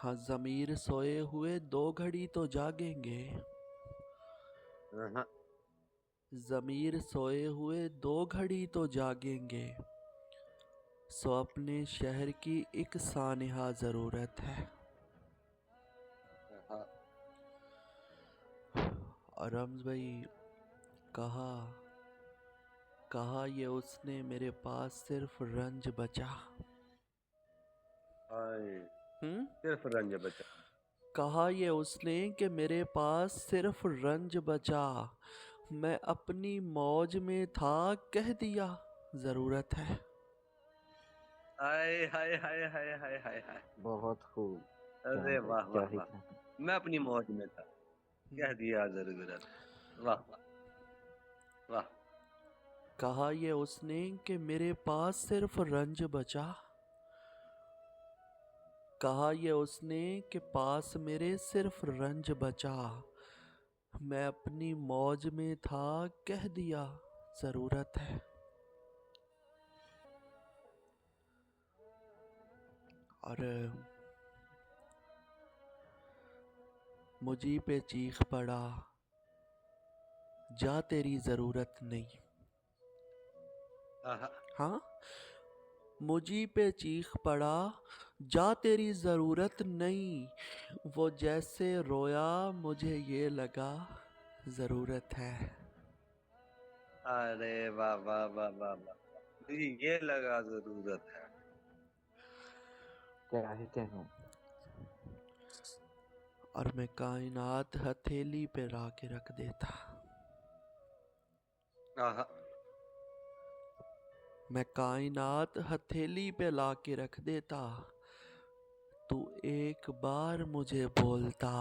हाँ, ज़मीर सोए हुए 2 घड़ी तो जागेंगे। हाँ, ज़मीर सोए हुए 2 घड़ी तो जागेंगे। सो अपने शहर की एक सानिहा ज़रूरत है। हाँ, और रम्ज़ भाई, कहा कहा ये उसने मेरे पास सिर्फ रंज बचा। हाय, हम्म। सिर्फ रंज बचा। कहा ये उसने कि मेरे पास सिर्फ रंज बचा। मैं अपनी मौज में था, कह दिया ज़रूरत है। हाय हाय हाय हाय हाय हाय हाय। बहुत खूब। अरे जान भाई वाह क्या वाह ही वाह। कहना। मैं अपनी मौज में था, कह दिया जरूरत। वाह वाह वाह। कहा ये उसने कि मेरे पास सिर्फ रंज बचा। कहा ये उसने कि पास मेरे सिर्फ रंज बचा। मैं अपनी मौज में था, कह दिया ज़रूरत है। और मुझी पे चीख पड़ा, जा तेरी ज़रूरत नहीं। आहा, हाँ, मुझी पे चीख पड़ा, जा तेरी ज़रूरत नहीं। वो जैसे रोया, मुझे ये लगा ज़रूरत है। अरे वाह वाह वाह वाह वाह। मुझे ये लगा जरूरत है। क्या ही कहूँ। और मैं कायनात हथेली पे ला के रख देता। आहा, मैं कायनात हथेली पे ला के रख देता। तू एक बार मुझे बोलता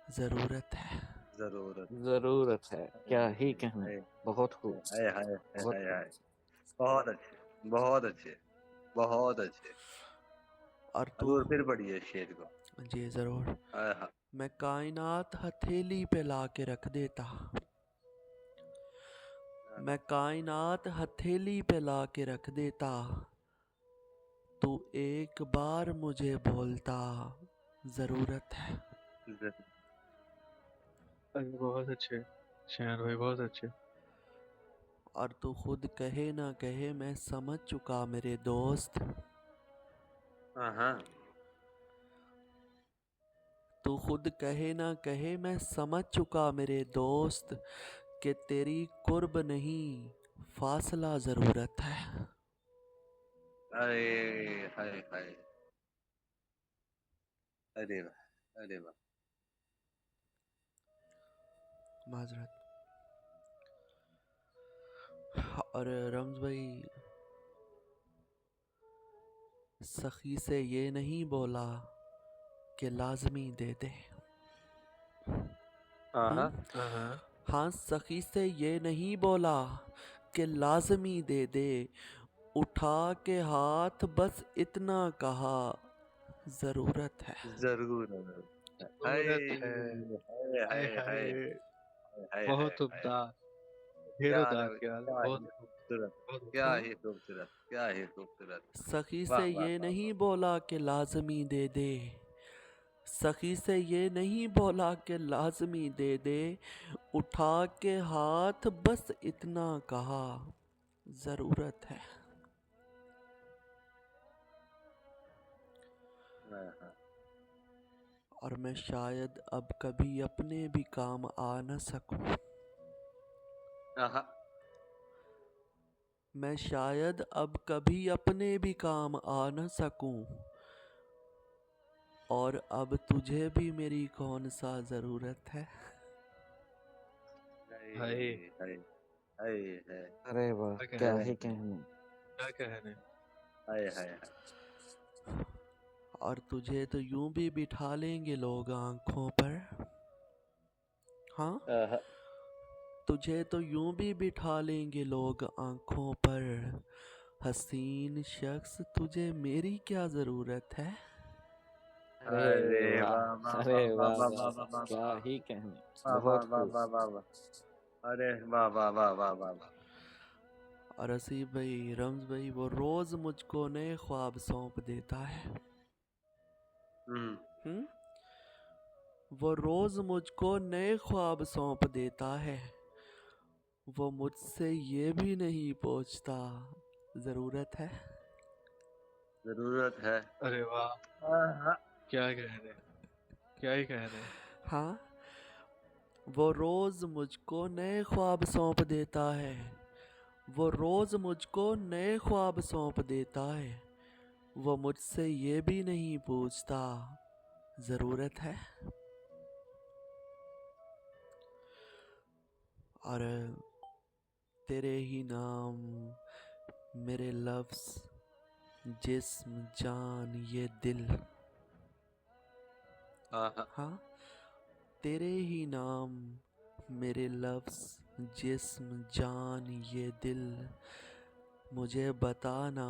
ज़रूरत है। जरूरत। जरूरत है, क्या ही कहने। हाय बहुत खूब। हाय हाय हाय बहुत हाय खूब। हाय। बहुत अच्छे, बहुत अच्छे, बहुत अच्छे। और तू। हजूर फिर पढ़िए शेर को। जी ज़रूर। आहा, मैं कायनात हथेली पे ला के रख देता। मैं कायनात हथेली पे ला के रख देता। तू एक बार मुझे बोलता ज़रूरत है। जरूरत। अरे बहुत अच्छे शेर भाई, बहुत अच्छे। और तू खुद कहे ना कहे, मैं समझ चुका मेरे दोस्त। हाँ, तू खुद कहे ना कहे, मैं समझ चुका मेरे दोस्त कि तेरी कुर्ब नहीं, फासला ज़रूरत है। अरे हाय हाय। अरे वाह, अरे वाह। माजरत। और रम्ज भाई, सखी से ये नहीं बोला कि लाजमी दे दे। आहा, हाँ, हाँ, सखी से ये नहीं बोला कि लाजमी दे दे। उठा के हाथ बस इतना कहा, ज़रूरत है। जरूरत। हाय जरूरत है। हाय हाय हाय हाय, हाय हाय हाय बहुत हाय। उम्दा। क्या ढेरों लग, दाग क्या बहुत ही खूब। खूबसूरत। बहुत क्या हाँ, ही खूबसूरत, क्या ही खूबसूरत। सखी वाह से वाह ये वाह वाह। नहीं बोला कि लाजमी दे दे। सखी से ये नहीं बोला कि लाजमी दे दे। उठा के हाथ बस इतना कहा, ज़रूरत है। हाँ, हाँ, और मैं शायद अब कभी अपने भी काम आ न सकूं। आहा, मैं शायद अब कभी अपने भी काम आ न सकूं। और अब तुझे भी मेरी कौन सा ज़रूरत है। हाय भाई। हाय हाय हाय अरे वाह क्या क्या कहने, ही हाय कहने। क्या कहने। हाय हाय हाय। और तुझे तो यूं भी बिठा लेंगे लोग आंखों पर। हाँ, आहा, तुझे तो यूं भी बिठा लेंगे लोग आंखों पर। हसीन शख्स, तुझे मेरी क्या ज़रूरत है। अरे अरे वाह वाह, वाह अरे वाह वाह वाह वाह वाह वाह वाह, वाह क्या वाह ही कहने। वाह वाह बहुत वाह खूब। वाह वाह वाह। अरे वाह वाह वाह वाह वाह वाह। और असीब भाई, रम्ज भाई, वो रोज़ मुझको नए ख्वाब सौंप देता है। हम्म? वो रोज मुझको नए ख्वाब सौंप देता है, वो मुझसे ये भी नहीं पूछता जरूरत है। जरूरत है। अरे वाह, हाँ, क्या कह रहे हैं, क्या ही कह रहे हैं। हाँ, वो रोज मुझको नए ख्वाब सौंप देता है, वो रोज मुझको नए ख्वाब सौंप देता है, वो मुझसे ये भी नहीं पूछता जरूरत है। और तेरे ही नाम मेरे लफ्ज, जिस्म, जान, ये दिल, हाँ, हाँ, तेरे ही नाम मेरे लफ्ज, जिस्म, जान, ये दिल, मुझे बताना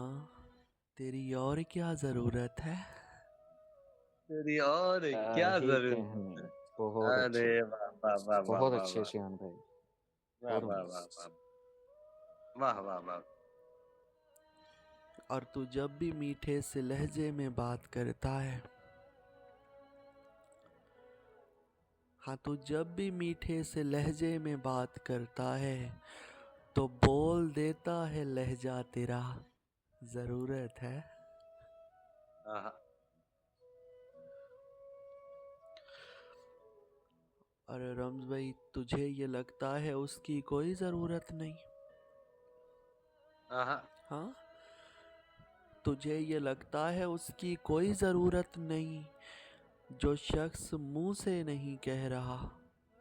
तेरी और क्या जरूरत है। तेरी और क्या क्या ही जरूरत कहने। है। बहुत अरे अच्छे, वाह वाह वाह वाह बहुत वाह अच्छे वाह श्याम भाई। वाह और वाह वाह वाह वाह वाह वाह। और तू जब भी मीठे से लहजे में बात करता है, हाँ, तू जब भी मीठे से लहजे में बात करता है तो बोल देता है लहजा तेरा जरूरत है। हाँ, अरे रम्ज भाई, तुझे ये लगता है उसकी कोई जरूरत नहीं? हाँ, हाँ, तुझे ये लगता है उसकी कोई जरूरत नहीं, जो शख्स मुंह से नहीं कह रहा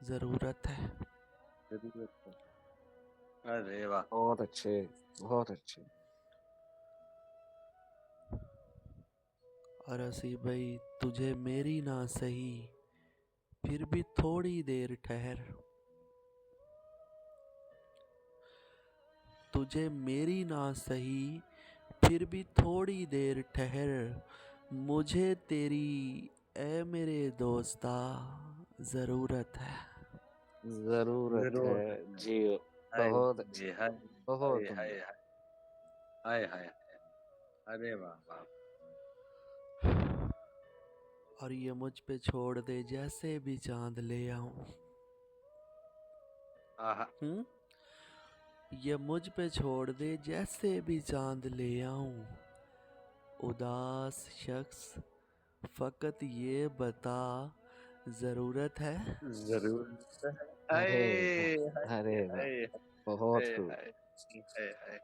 जरूरत है। जरूरत है। अरे वाह। बहुत अच्छे, बहुत अच्छे। और असी भाई, तुझे मेरी ना सही फिर भी थोड़ी देर ठहर, तुझे मेरी ना सही फिर भी थोड़ी देर ठहर, मुझे तेरी ए मेरे दोस्ता जरूरत है। जरूरत है। जरूरत है। जी, हाय बहुत अच्छे, हाय हाय बहुत हाय उम्दा। हाय हाय हाय। अरे वाह वाह। और ये मुझ पे छोड़ दे जैसे भी चांद ले आऊं। हाँ, ये मुझ पे छोड़ दे जैसे भी चांद ले आऊं, उदास शख्स फकत ये बता जरूरत है। जरूरत है। अरे हाय वाह, अरे हाय वाह, हाय बहुत हाय खूब। हाय हाय हाय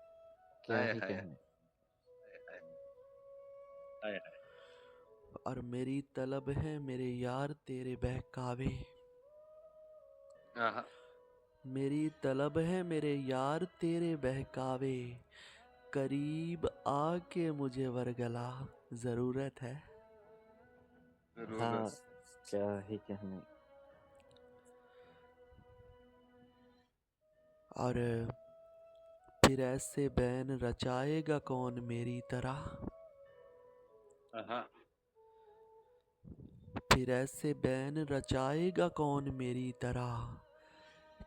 क्या हाय ही हाय कहने। हाय हाय हाय। और मेरी तलब है मेरे यार तेरे बहकावे, हाँ, मेरी तलब है मेरे यार तेरे बहकावे, करीब आके मुझे वरगला जरूरत है। हाँ, जरूरत। क्या ही कहने। और फिर ऐसे बैन रचाएगा कौन मेरी तरह, हाँ, फिर ऐसे बैन रचाएगा कौन मेरी तरह,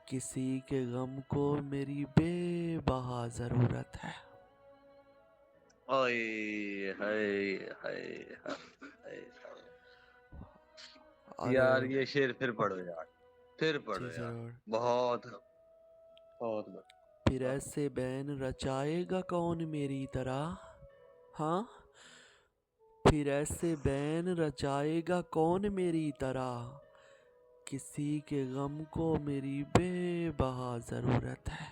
किसी के गम को मेरी बेबहा जरूरत है। हाय हाय हाय हाय। और यार ये शेर फिर पढ़ो यार, फिर जी पढ़ो यार। जरूर। बहुत बहुत फिर ऐसे बैन रचाएगा कौन मेरी तरह, हाँ, फिर ऐसे बैन रचाएगा कौन मेरी तरह, किसी के गम को मेरी बेबहा जरूरत है।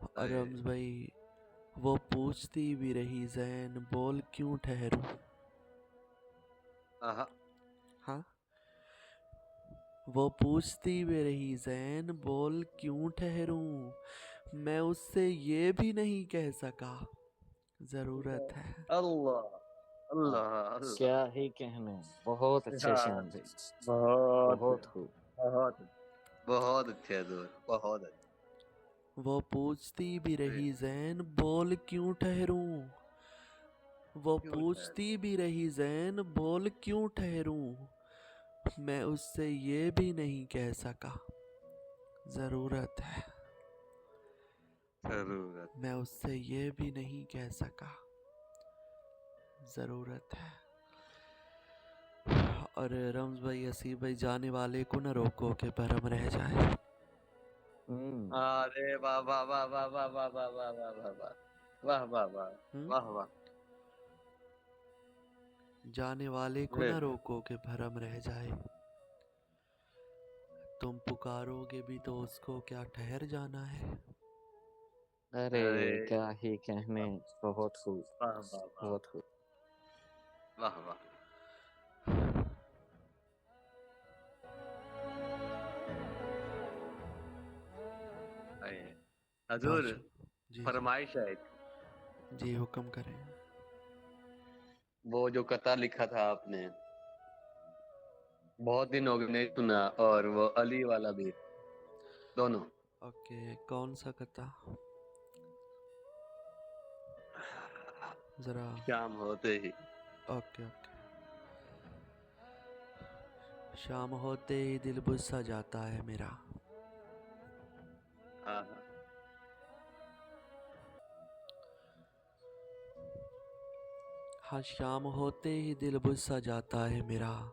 और हाय। रम्ज भाई, वो पूछती भी रही जैन बोल क्यों ठहरूं, हाँ, हाँ, वो पूछती भी रही जैन बोल क्यों ठहरूं, मैं उससे ये भी नहीं कह सका जरूरत है। अल्लाह हाँ, अल्लाह अल्लाह। क्या ही कहने। बहुत अच्छे यार श्याम भाई, बहुत बहुत खूब। बहुत बहुत अच्छे दोस्त, बहुत वो पूछती भी अच्छे। रही जैन बोल क्यों ठहरूं, वो क्यों है। पूछती भी रही जैन बोल क्यों ठहरूं, मैं उससे ये भी नहीं कह सका जरूरत है, जरूरत। मैं उससे ये भी नहीं कह सका ज़रूरत है। और रम्ज भाई, असीब भाई, जाने वाले को न रोको के भरम रह जाए। अरे वाह वाह वाह वाह वाह वाह वाह वाह वाह वाह वाह वाह वाह वाह हम्म? वाह वाह। जाने वाले को अरे न रोको के भरम रह जाए। तुम पुकारोगे भी तो उसको क्या ठहर जाना है। अरे अरे क्या ही कहने, बहुत खूब, वाह वाह वाह बहुत खूब। वाह वाह। आए, हजूर बादशाह जी फरमाइश है एक। जी हुक्म करें। वो जो कथा लिखा था आपने, बहुत दिन हो गए नहीं सुना, और वो अली वाला भी, दोनों। ओके, कौन सा कथा? ज़रा। शाम होते ही। Okay okay. शाम होते ही दिल बुझ सा जाता है मेरा। हाँ हाँ। हाँ, शाम होते ही दिल बुझ सा जाता है मेरा।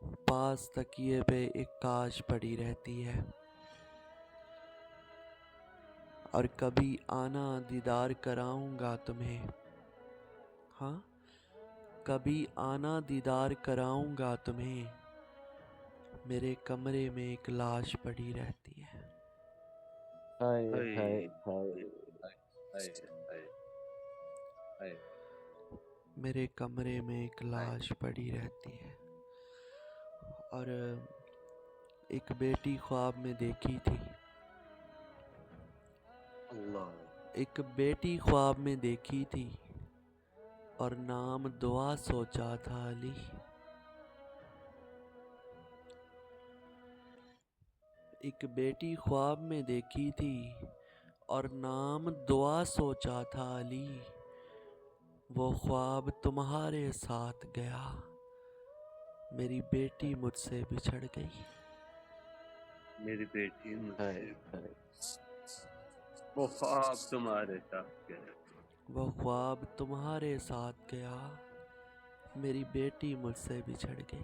पास तकिए पे एक काश पड़ी रहती है। और कभी आना दीदार कराऊंगा तुम्हें। हाँ, कभी आना दीदार कराऊंगा तुम्हें। मेरे कमरे में एक लाश पड़ी रहती है। हाय हाय हाय हाय हाय। हाय हाय हाय मेरे कमरे में एक हाय। लाश पड़ी रहती है। और एक बेटी ख्वाब में देखी थी। अल्लाह। एक बेटी ख्वाब में देखी थी। और नाम दुआ सोचा था अली। एक बेटी ख्वाब में देखी थी। और नाम दुआ सोचा था अली। वो ख्वाब तुम्हारे साथ गया। मेरी बेटी मुझसे बिछड़ गई। मेरी बेटी हाय मुझसे, हाय। वो ख्वाब तुम्हारे साथ गया। वो ख्वाब तुम्हारे साथ गया। मेरी बेटी मुझसे बिछड़ गई।